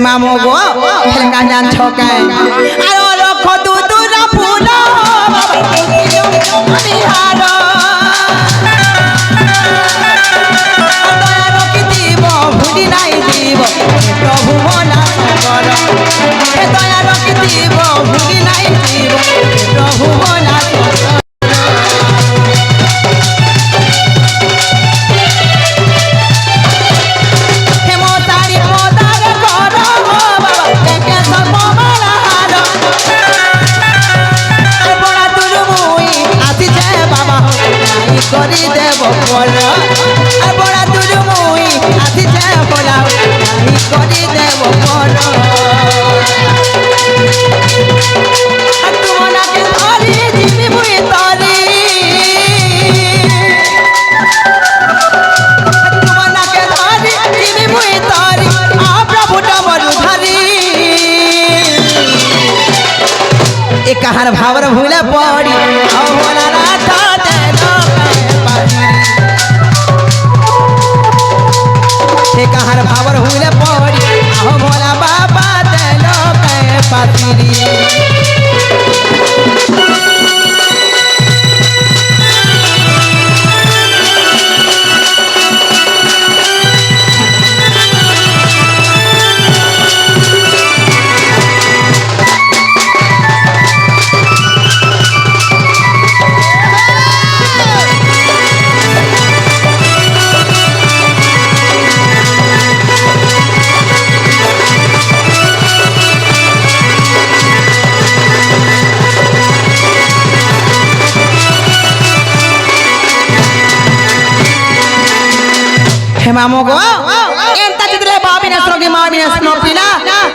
मामो गो का जान छोके आयो रखो दूरा फूल बिहार दया रखी दीब भूली नहीं दीब प्रभु मना कर दया रखी दीब भूली नहीं दीब प्रभु मना कर करी देव बोला बड़ा दूर मुई आथि जाए बोला नहीं करी देव बोला तुम ना के धरी जीवी मुई तरी तुम ना के धरी जीवी मुई तरी आ प्रभु डमरू धरी एक कहार भावर भूले पड़ी ओ बोला राधा कहार भावर हुए पड़ी आहो भोला बाबा देलो के पातिरी मामो गो एंता चितले बाबी ने स्रोगी मामी ने स्नोपिला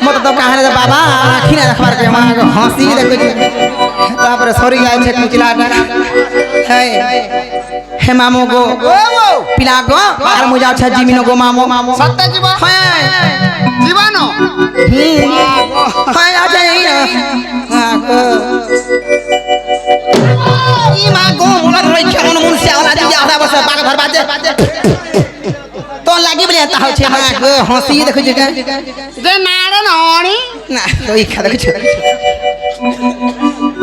मत तो कहने दे बाबा आखी ने देखबार के मां को हंसी देखो तापर सरी जाय छे कुचलाटा हे मामो गो पिला गो आर मुजा छ जीमिनो गो मामो सत्य जीव जीवानो हाय आ जाई ई मा गो मुला रही छ मन मुन से आला दिया आधा बस बाग घर बाजे तो लागी बले ता हो छे मा गो हंसी देखो जे जे नारे नोणी ना तो ई खा देखो छ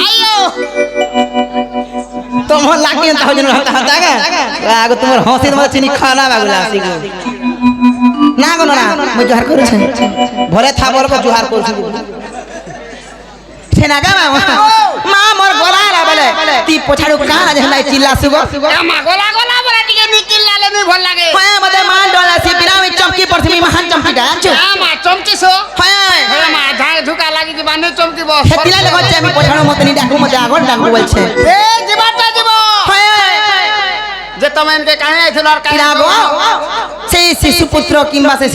आयो तो मन लागी ता हो जन रहता का आगो तुमर हंसी तुमर चिनी खाना बागुला सी गो ना गो ना म जोहार करू छ भरे था बोल को जोहार करू छ छेना गा मा मोर गोला ला बले ती पोछाडू का जहलाई चिल्ला सुगो मा गोला गोला बरा टिके निकिल्ला ले नि भल लागे होय मते मान डोला सी बिरामी चमकी परथमी महान चमकी डांचो मा चमकी सो होय हे मा झाय धुका लागि कि बाने चमकी बो हेतिला ले गचे मी पोछाडू मतनी डाकू मते आगो डाकू बोल छे ए जीवाटा जीव होय जे तमेन के काहे आइथिल और काहे गो से शिशु पुत्र किंबा से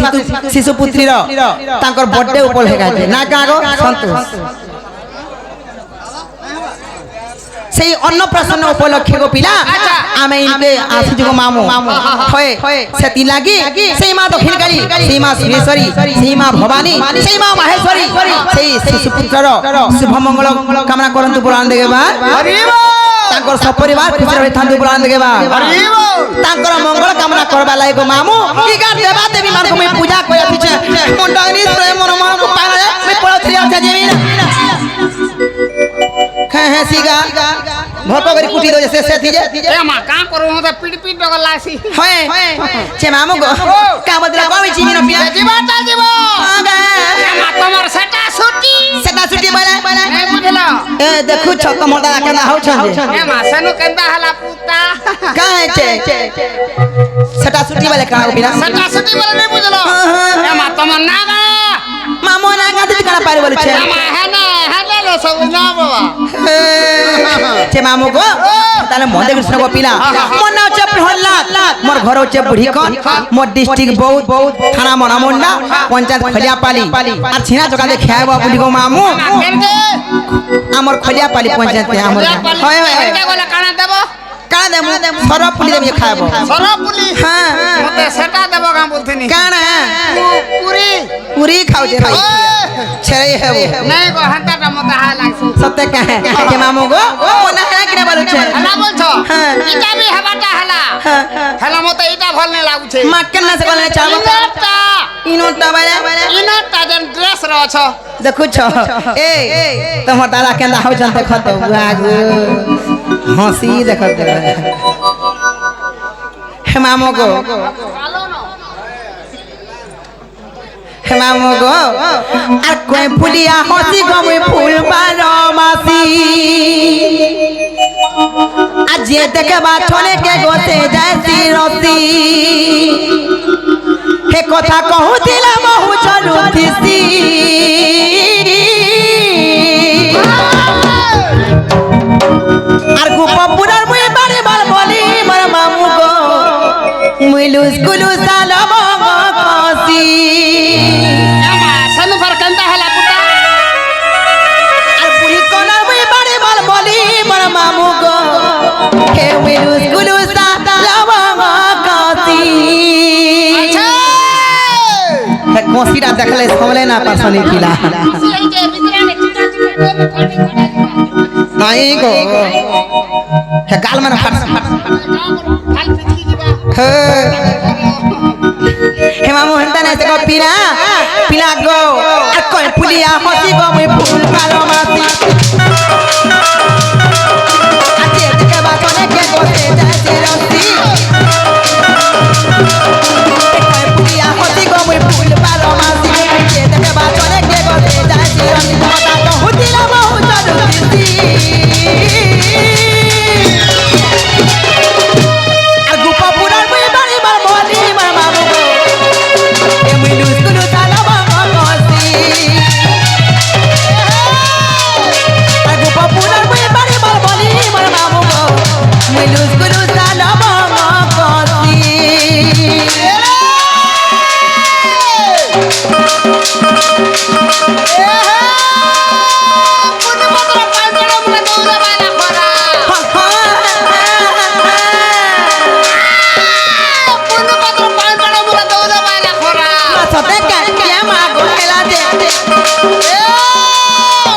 शिशु पुत्री रो तांकर बर्थडे ऊपर हे गाते ना कागो संतोष सेई अन्नप्राशन उपलक्षे गो पिला आमे इनके आसी जो मामू होय सेति लागी सेई मां दक्षिण काली सेई मां सुरेश्वरी सेई मां भवानी सेई मां माहेश्वरी सेई शिशुपुत्र शुभ मंगल कामना करंतु पुराण देगे बा हरिबो तांकर सपरिवार खुशी रहे थांतु पुराण देगे बा हरिबो तांकर मंगल कामना करबा लाई गो मामू की गार देवा देवी मान को मैं पूजा कोया पिछे मंडगनी से मन मन को पाना मैं पड़ोसी अच्छा जेमी है सीगा भोको करी कुटी दो जैसे से थीजे ए मा का करू त पीट पीट डगलासी होय छे मामू गो का बदला बावी जीमी न पिया जीवाटा जीव आगे मा तमर सेटा सुटी बोले ए बुझलो ए देखु छ कमडा केना हो छन ए मा सनु केंदा हला पुता काहे छे सेटा सुटी बोले का बिना सेटा सुटी बोले नहीं बुझलो ए मा तमर नागा मामू नागा ती कना पारे बोले छे मा हने लो सब ना बाबा छे मामू गो ताले मदे कृष्ण गो पिला मन नाउ छे प्रहलाद मोर घर छे बुढ़ी कन मोर डिस्ट्रिक्ट बहुत थाना मनामुंडा पंचायत खलियापाली आ छिना चका दे खायबा बुढ़ी गो मामू हमर खलियापाली पंचायत के हमर होय होय के गोला काना देबो काना देमु सरफ पुली देम खायबो सरफ पुली हां मते सेटा देबो का बोलथनी काना पूरी खाउ जे भाई छे है वो नहीं गो हंता त मते हा लागसी सत्य कहे के मामू गो ओना है कि बोलु छे हला बोल छ इटा भी हवाटा हला हला मते इटा भल नहीं लागु छे मा केना से बोलने चाहबो इटा ইনোটা বাইরে ইনটা যেন ড্রেস রে অছ দেখুছ এ তোমার দাদা কেন্দা হউছন দেখ তো বুয়াগো হসি দেখ তো হে মামো গো হে মামো গো আর কই ফুলিয়া হসি গো মুই ফুল বারমাসি আজ যে দেখবা ছনে কে গোতে যাইছি রতি হে কথা কহুতিলা বহু চলু দিছি আর গোপপুরার মুই বাড়ি বাল বলি মোর মামু গো মুই লুস কুলুস সালাম কসি এমা সানু ফর কেনতা হলা পুতা আর পুরি কোনার মুই বাড়ি বাল বলি মোর মামু গো হে মুই লুস কুলুস সালাম কসি আচ্ছা কসিটা দেখলে সমলে না পাছনি কিলা এই যে ভিতরে চিটা চিটা খড়ি নাই গো হে গাল মানে ফাট ফাল পিটকি দিবা হে মামু হন্তা না সে গো পিলা পিলা গো আর কই ফুলিয়া হসি গো মুই ফুল ভালো মাসি আজে দেখে বাসনে কে গোতে যাইছে রতি কই ফুলিয়া হসি গো মুই ফুল ভালো মাসি আজে দেখে বাসনে কে গোতে যাইছে রতি কথা তো হুদিলা বহু চলু দিছি আর গোপপুরার মুই বাড়ি বার বলি মার মামু গো এ মুই লুস কুলু সালাম কসি আর গোপপুরার মুই বাড়ি বার বলি মার মামু গো মুই লুস কুলু সালাম কসি পুনে পত্র পাঁচড়া মুলে দৌড়া বাইলা খরা পুনে পত্র পাঁচড়া মুলে দৌড়া বাইলা খরা সতে কে মা গো খেলা দে এ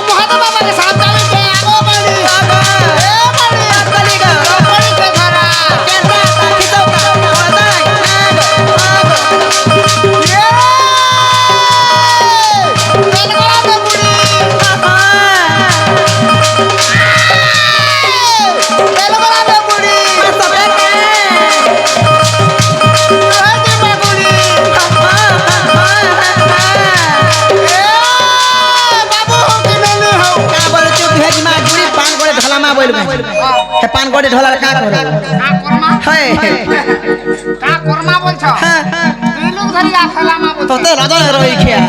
মহাদেব বাবাকে সাথ যাবে কে আগো বাড়ি এ বাড়ি কলি গো বাড়ি কে ধরা কেন্দা তাকি তো ওদাই তেল গলা দে বুড়ি তেল গলা দে বুড়ি সতে কে এই যে মা বুড়ি বাবু কি মেলে হও কা বলে চুপ ভেজি মা গুড়ি পান করে ঢলা মা বলবে হে পান করে ঢলার কা করে কা কর্মা হয় কা কর্মা বলছ দুই লোক ধরি আখলা মা বলছ তোতে রদন রই খেয়া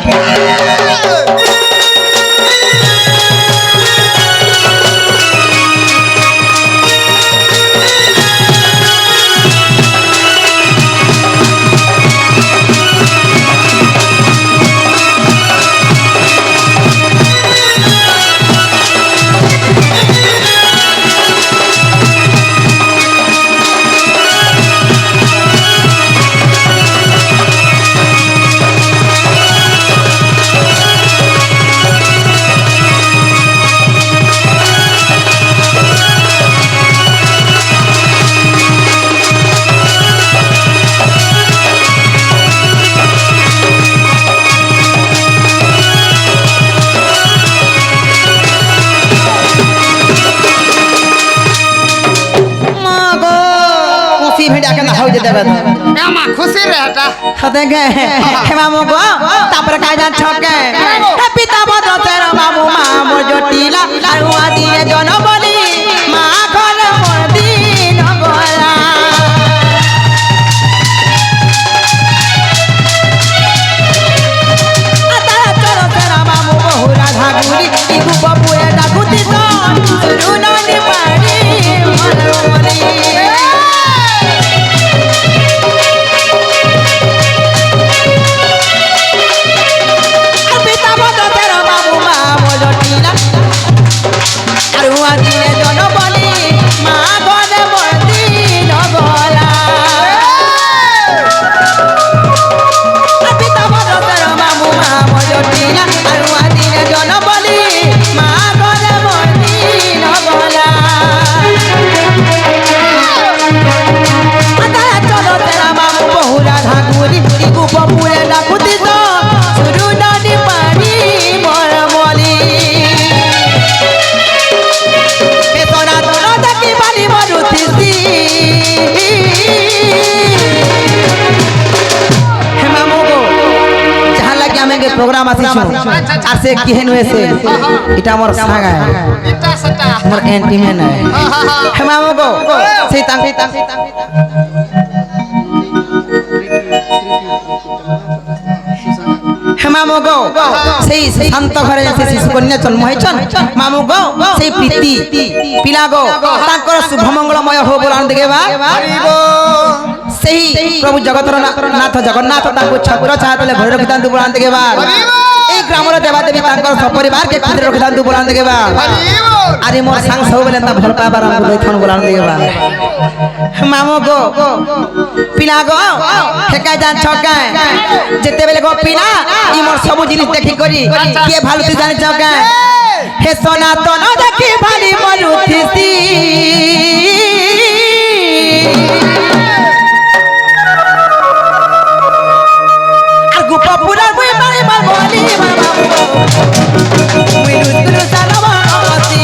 মা গো কুসি ভিড়া কেন হই যে দেবে এমা খুশি রে এটা হতে গে হে মামু গো তারপরে কাজ ছকে হে পিতা ভদ্র তের মামু মামু জটিলা আর হুয়া দিয়ে জন বলি মা ঘর মোর দিন গলা তারা চলো তের মামু বহু রাধা গুরি ইগু বাবুয়ে ডাকুতি তো শুরু ননি পাড়ি মরমরি পিতা ভদ্র তের মামু মামু জটিলা আর হুয়া দিয়ে প্রোগ্রাম আসিছো আর সে কিহেন হয়েছে এটা আমার সাগা এটা সেটা আমার এন্টিমেন হে মামু গো সেই তাং হে মামু গো সেই শান্ত ঘরে যে শিশু কন্যা জন্ম হয়েছন মামু গো সেই প্রীতি পিলা গো তাঙ্কর শুভ মঙ্গলময় হো বলান দেবা সেই প্রভু জগতর নাথ জগন্নাথ তাঙ্কু ছত্র ছাতলে ঘরে রখিতান্তু বলান দেবা এই গ্রামর দেবাদেবী তাঙ্কর সপরিবারকে ঘরে রখিতান্তু বলান দেবা আরে মোর সাং সব বলে তা ভাল পাবার আমকু দেখন বলান দেবা মামু গো পিলা গো হেকা জান ছকা যেতে বেলে গো পিলা ই মোর সব জিনিস দেখি করি কে ভালো তুই জানি ছকা হে সনাতন দেখি ভালি মরুথিসি আর গোপপুরার মুই বাড়ি মার বলি মার বাবু মুই রুদ্র সালবা অতি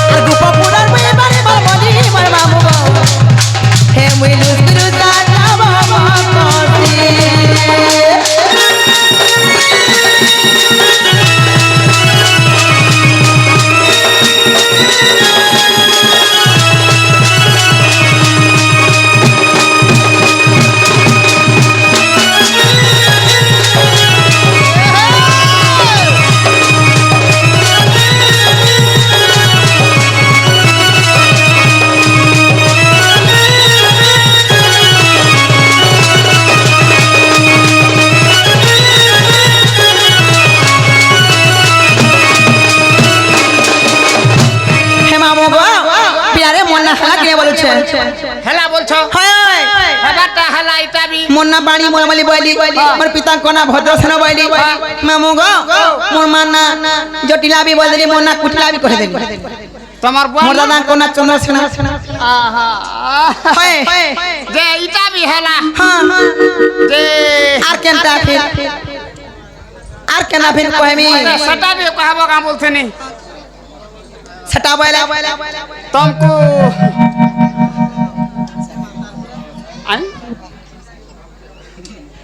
আর গোপপুরার মুই বাড়ি মার বলি মার বাবু হে মুই রুদ্র সালবা অতি হেলা বলছো হেলাটা হেলা ইতাবি মোর বাড়ি মোরমালি বইলি মোর পিতা কোনা ভদ্রসেন বইলি মামু গো মোর মানা জটিলাবি বইলি মোর না কুটলাবি কহে দেবি তোমার মোর দাদা কোনা চন্দ্রসেন আহা যে ইতাবি হেলা যে আর কেনটা ফির আর কেনা ফির কহেমি সেটা বি কহব কা বলছেনি সেটা বইলা तुमको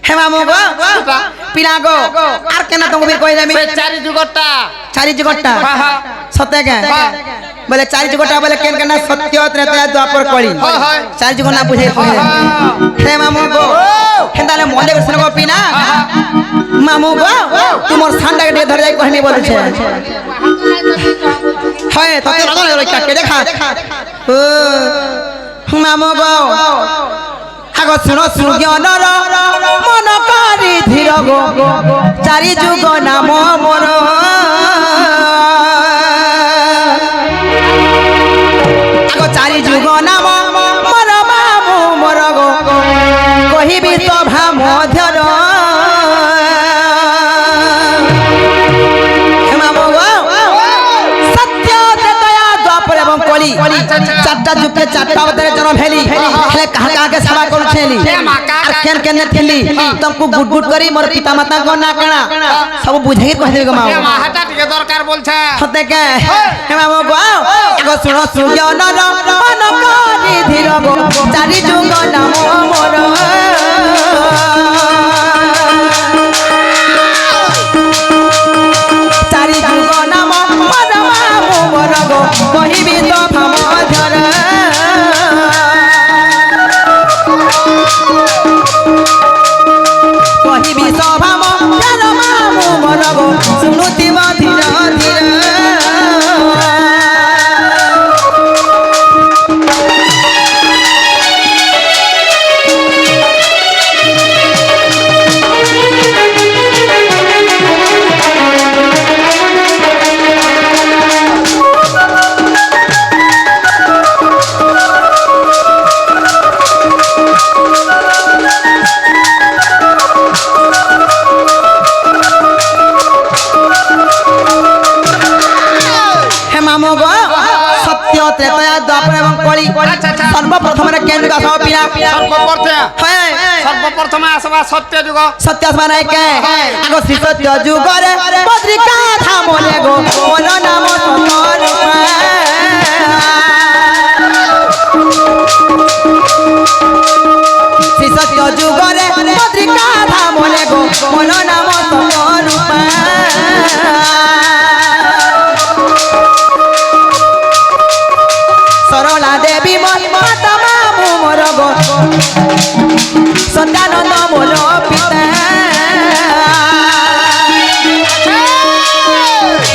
হে মামু গো পিলা গো আর কেন তুমি বীর কই যামি চারি যুগটা সত্য কে বলে চারি যুগটা বলে কেন কেন সত্য ত্রেতা দ্বাপর কলি চারি যুগ না বুঝে হে মামু গো হেন্দালে মনে কৃষ্ণ গো পিনা মামু গো তোমার ঠান্ডাকে দিয়ে ধরে যাই কহিনি বলেছে হয় তোকে রাধা কে দেখা মামু গো আগো শুনো সুজ্ঞানর মন করি ধীর গো চারি যুগ নাম মোর আগো চারি যুগ নাম মোর মামু মোর গো কহিবি সভা মধ্যর চারটা যুগে চারটা অবতারে জন্ম হেলি হেলে কাহা কাহাকে সেবা করছেলি আর কেন কেন থেলি তমকু গুড গুড করি মোর পিতা মাতা গো না কানা সব বুঝাই কই দেবে গো মা মাহাটা টিকে দরকার বলছে হতে কে হে মামু গো আগো শুনো সুজ্ঞ নন মন করি ধীর গো চারি যুগ নাম মোর চারি যুগ নাম মোর মামু মোর গো কহিবি তো ভামধর কহিবি সভা মধ্যর মামু মোর গো শুনুতিব ধীর ধীর সর্বপ্রথমে কেন্দ্র আসব পিলা সর্বপ্রথমে আসবা সত্য যুগ সত্য আসবা নাই কে আগো শ্রী সত্য যুগরে পত্রিকা থামলে গো মন নাম সতর শ্রী সত্য যুগরে পত্রিকা सरला देवी मोर माता मामू मोर गो सत्यानंद मोर पिता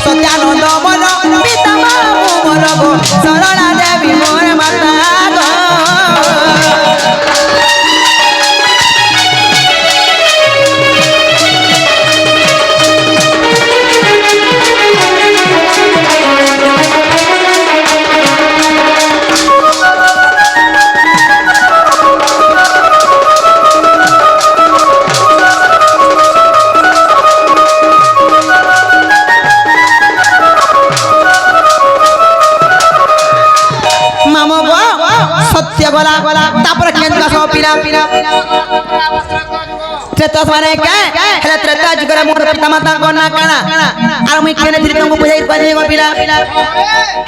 सत्यानंद मोर पिता मामू मोर गो सरला देवी मोर माता गो सत्य गला तापर केंद्र सो पिला त्रेता माने के हेले त्रेता जुगरे मोर पिता माता को ना काना आर मुई केने दिरि तुमको बुझाई पानी गो पिला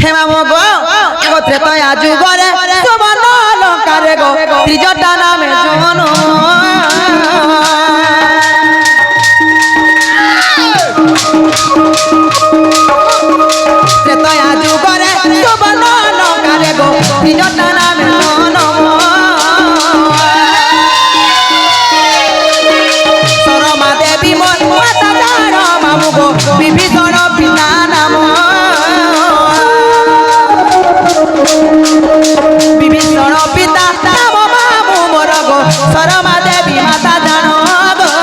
हेमा मो गो एगो त्रेता आ जुगरे सुबन लंकारे गो त्रिजटा नामे जनो त्रेता आ जुगरे सुबन लंकारे गो त्रिजटा नामे विभीषण पिता नाम विभीषण पिता नाम मामू मोर गो शरमा देवी माता जान गो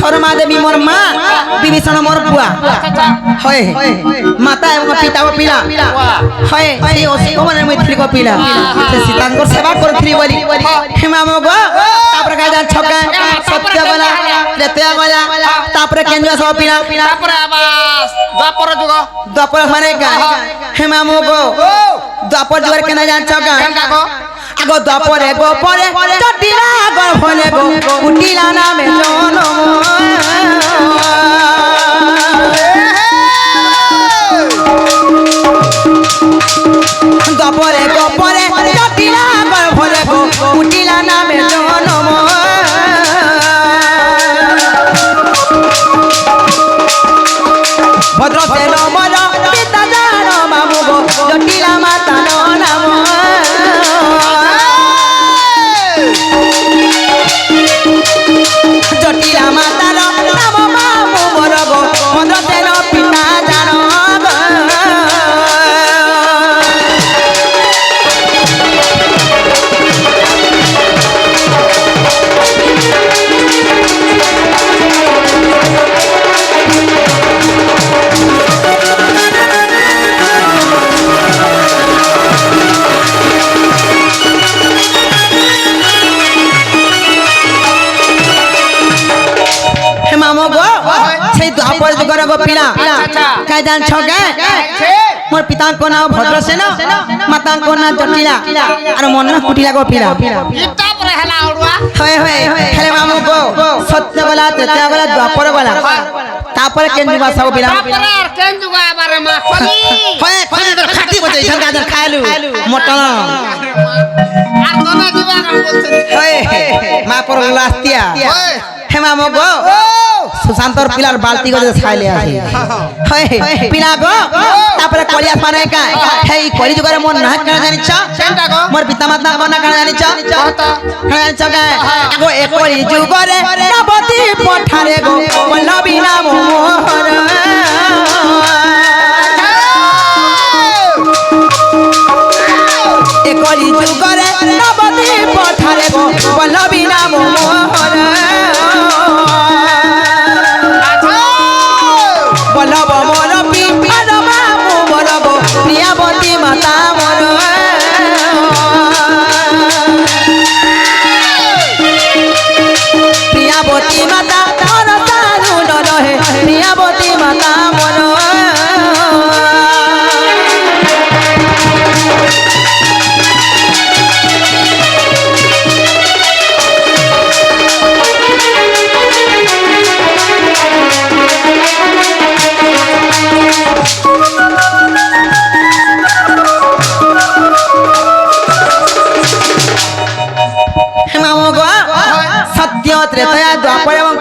शर्मा देवी मोर माँ विभीषण मोर बुआ है माता एवं पिता को पिला है से ओसिको माने मैथिली को पिला से सीतांकर सेवा करथली बोली हेमा मगो तापर का जान छका सत्य गला त्रेता गला तापर केंद्र सब पिला तापर आवास द्वापर माने का हेमा मगो द्वापर जुगर केना जान छका आगो द्वापर एगो परे चटिला गो भले गो कुटिला नामे जनो गपरे गपरे चटिला गो भले गो कुटिला नामे जनो भद्र सेन मोर पिता जान मामू गो जटिला माता नाम जटिला माता नाम मामू मोर गो भद्र सेन पिता जान पिला का जान छगे मोर पिता को नाम भद्रसेन माता को नाम जटिला और मन ना कुटिला को पिला इता पर हला उड़वा होय होय खेले मामू को सत्य वाला त्रेता वाला द्वापर वाला तापर केंद्र भाषा को पिला तापर और केंद्र का बारे में खोली होय खोली तो खाटी बते इधर का खालू मटन আর दोना जीवा का बोलते होय मा पर लास्तिया हे मामू को सुशांतर पिलार बाल्टी को छाइले आसी हे पिला गो तापर कलिया पाने का हे कली जुगरे मोर ना काना जानि छ केंटा गो मोर पिता माता को ना काना जानि छ काना छ का गो एक कली जुगरे नबती पठारे गो वल्लभी नाम मोहर एक कली जुगरे नबती पठारे गो वल्लभी नाम मोहर बल्लभ मोर पिता मामू मोर गो प्रियावती माता मोर प्रियावती माता तोर सारू न रहे प्रियावती माता मोर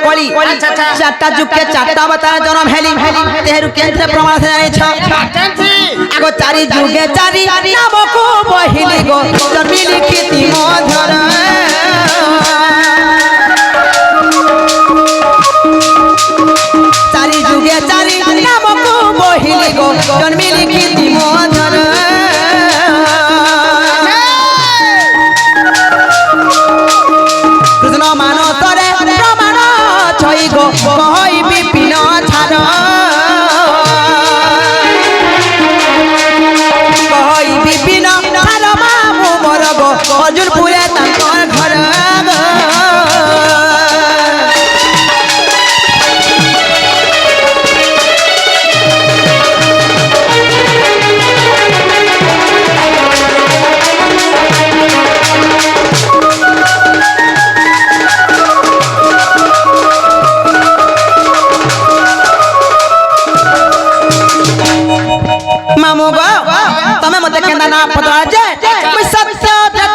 কলি চারটা যুগকে চারটা অবতার জন্ম হেলি তেহেরু কেন্দ্রে প্রমাণ আছে জানিছ আগো চারি যুগে চারি নামকু বহিলি গো জন্মিলি কীর্তি মধুর চারি যুগে চারি নামকু বহিলি গো জন্মিলি কীর্তি মধুর কৃষ্ণ মানসরে প্রমাণ ছই গো কই বিপিন ছাড় কই বিপিন ছাড় মামু মোর গো অর্জুনপুরে তাঙ্কর ঘর মামু গো তুমি মতে কেন্দা না পতলা যে মুই সত্য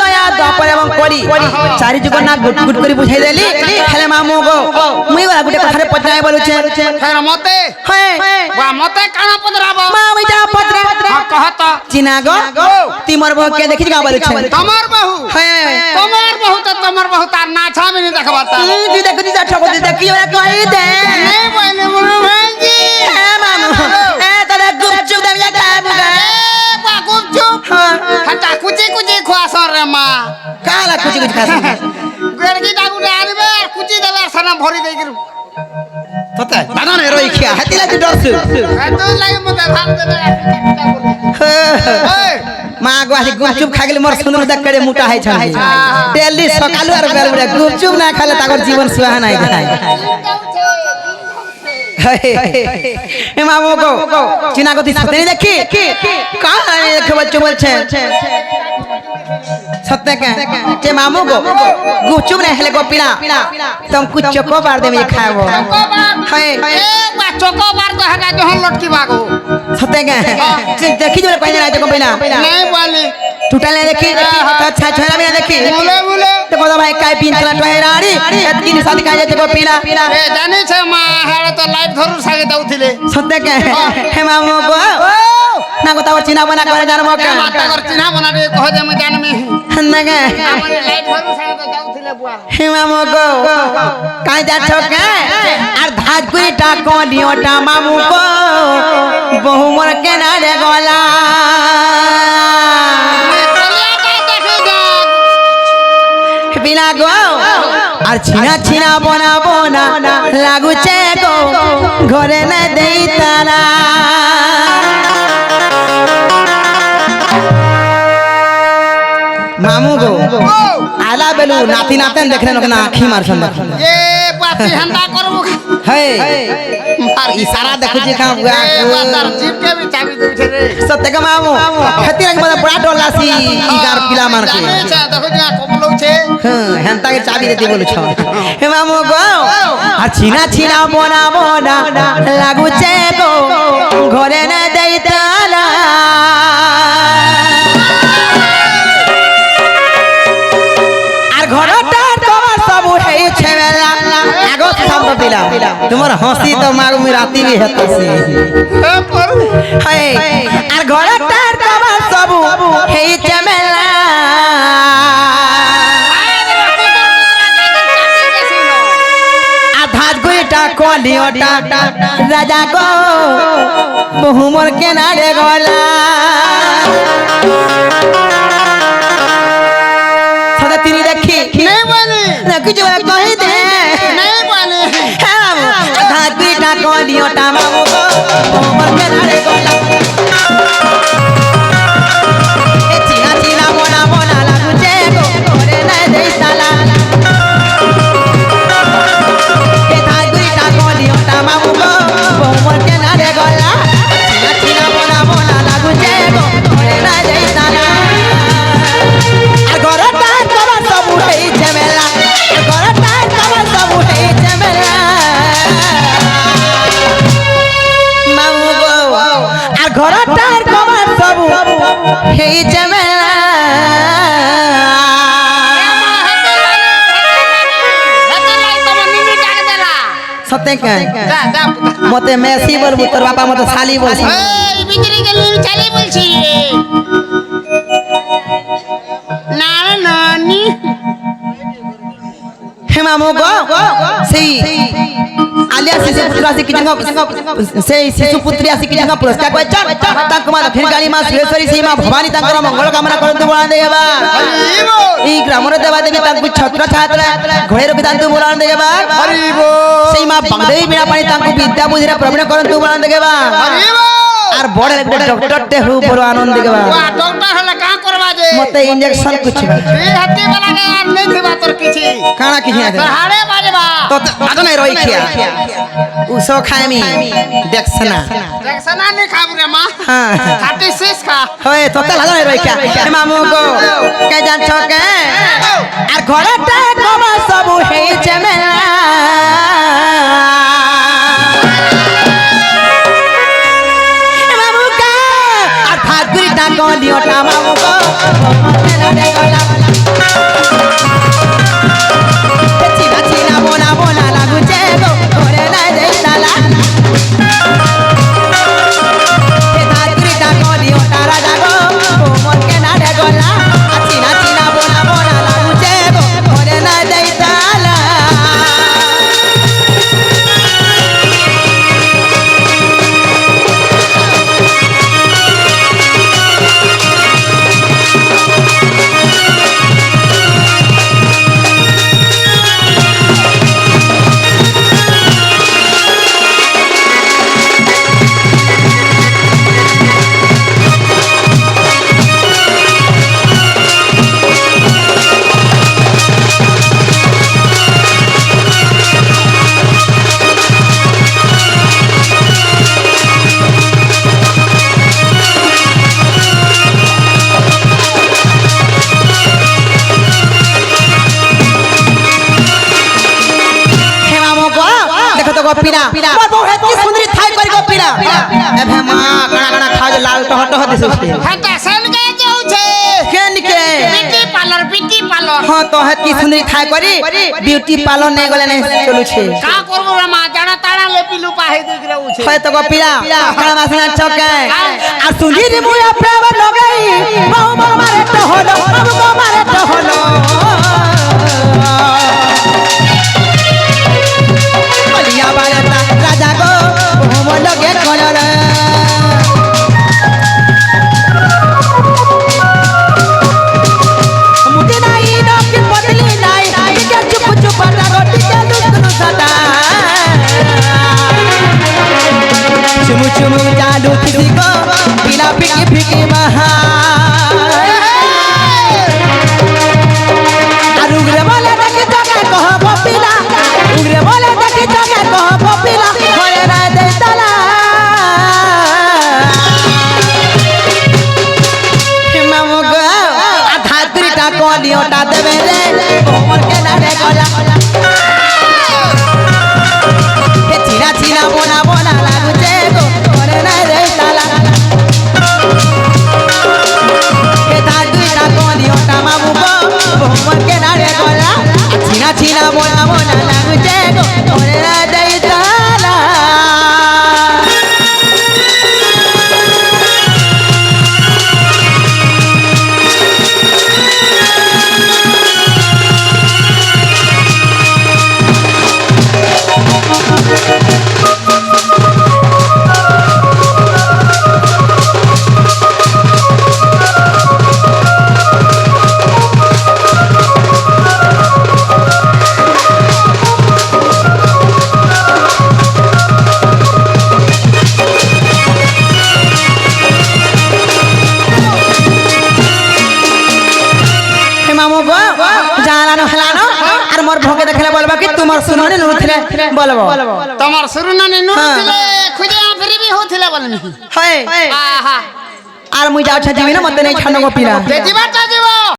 দয়া দ্বাপর এবং কলি চারি যুগ না গুট গুট করে বুঝাই দেলি হেলে মামু গো মুই ওরা গুটে কথারে পতরাই বলুছে ফের মতে হ্যাঁ বা মতে কানা পদরাব মা মুই যা পতরা কহত চিনা গো তিমর বউ কে দেখি গা বলুছে তোমার বহু হ্যাঁ তোমার বহু তার না ছামিনি দেখবা তা তুই দেখি যা ঠক দেখি ওরা কই দে নেই বইলে মনে ভাঙ্গি হ্যাঁ মামু হ্যাঁ তারে গুপচুপ দেবি যা খাবু গা বা গুপচুপ হাতা কুচি কুচি খোয়াছর রে মা কালা কুচি কুচি খাস গড়গি ডাগুরে আনবে আর কুচি দেবে সানা ভরি দেই গিরু পতা বানর রই খিয়া হাতিলা তুই ডরছু এত লাগে মতে ভাত দেবে এই মা গো আজ গুপচুপ খাগলে মোর সুন্দর দেখরে মোটা হয় ছাই ডেলি সকালু আর বেরবড়ে গুপচুপ না খালে তাগর জীবন সুহা নাই যায় এ মামু গো চিনা গতি সতে দেখি কা দেখে বলছো বলছে সত্যি কে যে মামু গো গুপচুপ না হেলে গো পিনা तुम कुछ चको बार दे में खाबो हाय ए बा चको बार तो हगा जहन लटकी बागो सते के देखि जो कोई ना चको बिना नहीं बोली टूटले देखी अच्छा छोरा बिना देखी बोले तो बोला भाई काय पिन चला टहराड़ी तीन साल का जाते को पिना ए जाने छे मा हारे तो लाइट धरु सागे दउथिले सते के हे मामू गो ना को तावर चिना बना करे जान मौका माता कर चिन्हा बना दे कह दे मैं जान में ना के हमने लाइट धरु सागे तो दउथिले बुआ हे मामू गो काय जा ठोके আর ধাজ করে টাকা দিওটা মামু গো বহু মোর কেনা রে গলা বিনা গো আর ছিনা ছিনা বনাবো না লাগুছে গো ঘরে না দেই তারা মামু গো আলা বেলু নাতি নাতেন দেখলেন ওখানে আখি মারছেন ये पाती हंदा करबो हे इशारा देखुची का ए बातार जीप के भी चाबी दउ छे रे सत्य का मामू खती रंग बड़ा बड़ा डोलासी इगार पिला मार के जाने छे देखो जा कबलो छे हेंता के चाबी देती बोलु छ हे मामू गो आ छिना छिना बोना बोना लागु छे गो घरे न देई ताला আর ঘরটার তোমার সব হেই ছেবেলা আগো সামনে পিলা তোমার হাসি তো মাগ মি রাতি রে হেতছি ए पर হায় আর ঘরটার তোমার সব হেই ছেবেলা আধাজ গুইটা কলিওটা রাজা গো বহুমর কেনারে গলা সদা তিনি দেখি नहीं बोली না কিছু কই দে नहीं बोली আধাজ গুইটা কলিওটা মামু গো বহুমর কেনারে গলা এ চিনা চিনা মোনা মোনা লাগুছে গো করে না দেই তালা এ ধাজ গুইটা কলিওটা মামু গো বহুমর কেনারে গলা চিনা চিনা মোনা মোনা লাগুছে গো করে না দেই তালা সতে কে যা যা মতে মেসি বলবু তোর বাবা মতে শালি বলছি এই ভিতরে গেল চালি বলছি না নানি হে মামু গো সেই আলিয়া শিশু পুত্র আসি কি সেই শিশু পুত্রী আসি কি পুরস্কার পাইছন তাঙ্ক মা দক্ষিণ কালী মা সুরেশ্বরী সেই মা ভবানী তাঙ্কর মঙ্গল কামনা করন্তু বলান দেবা এই গ্রামর দেবা দেবী তাঙ্কু ছত্র ছাত্র ঘরে রবি তান্তু বলান দেবা সেই মা বাংদেবী বিনা পানি তাঙ্কু বিদ্যা বুঝিরা প্রবীণ করন্তু বলান দেবা আর বড় একটা ডক্টর তে হু বড় আনন্দ দেবা ডক্টর হলে কা করবা যে মতে ইনজেকশন কুছ এই হাতে वाला কে আর নাই দেবা তোর কিছু কানা কি আছে হাড়ে বাজবা তো আদো নাই রই খিয়া উসো খাইমি দেখছনা দেখছনা নে খাবু রে মা হ্যাঁ 36 খা হয় তো তা লাগা নাই রই খিয়া হে মামু গো কে জানছ কে আর ঘরটা কমা সব হে ঝামেলা হে মামু কা আর ঠাকুরটা গলিওটা মামু গো মনে গলা চিনা চিনা বোনা বোনা লাগুছে গো করে নাই দে তালা হে ঠাকুরটা গলিওটা রাজা গো মনকে না রে গলা চিনা চিনা বোনা বোনা লাগুছে গো করে নাই দে তালা गोपीना मोर बहु है की सुंदरी थाई कर गोपीना एभे मां गणा गणा खाज लाल टह टह दिस उसके हटा सन के जाऊ छे केन के ब्यूटी पार्लर हां तो है की सुंदरी थाई करी ब्यूटी पार्लर नै गले नै चलु छे का करबो रे मां जाना ताड़ा ले पिलु पाहे दिख रहू छे है तो गोपीना गणा मासना चके आ सुंदरी मुया प्रेम लगई बहु मोर मारे तो होलो बाबू को मारे तो होलो बलिया बालता राजा गो बहु मोर लगे कलर मुझे नहीं ना कि बदली नहीं के चुप चुप लागो टिके लुकनु सदा चुमु चुमु चालू किसी को बिना फिकी फिकी महा उगरे बोले देखी जगह कह बपिला उगरे बोले देखी जगह कह बपिला होए ना दे तला मामू गो आधा त्रिटा कोलियोटा देबे रे मोर के ना रे गला के चिरा चिरा बोना बोना लागु जे गो होए ना दे तला के त्रिटा कोलियोटा मामू गो मोर के ना रे गला चिरा चिरा बोना बोना लागु जे गो होए ना दे तला मोर भोगे देखले बोलबा कि तुमर सुनने नुथिले बोलबो तमर सुनने नुथिले खुदे आफरी भी होथिले बोलनी है आहा आर मुई जाउ छ जीवी ना मते नै छानो गोपीना जीवा त जीवा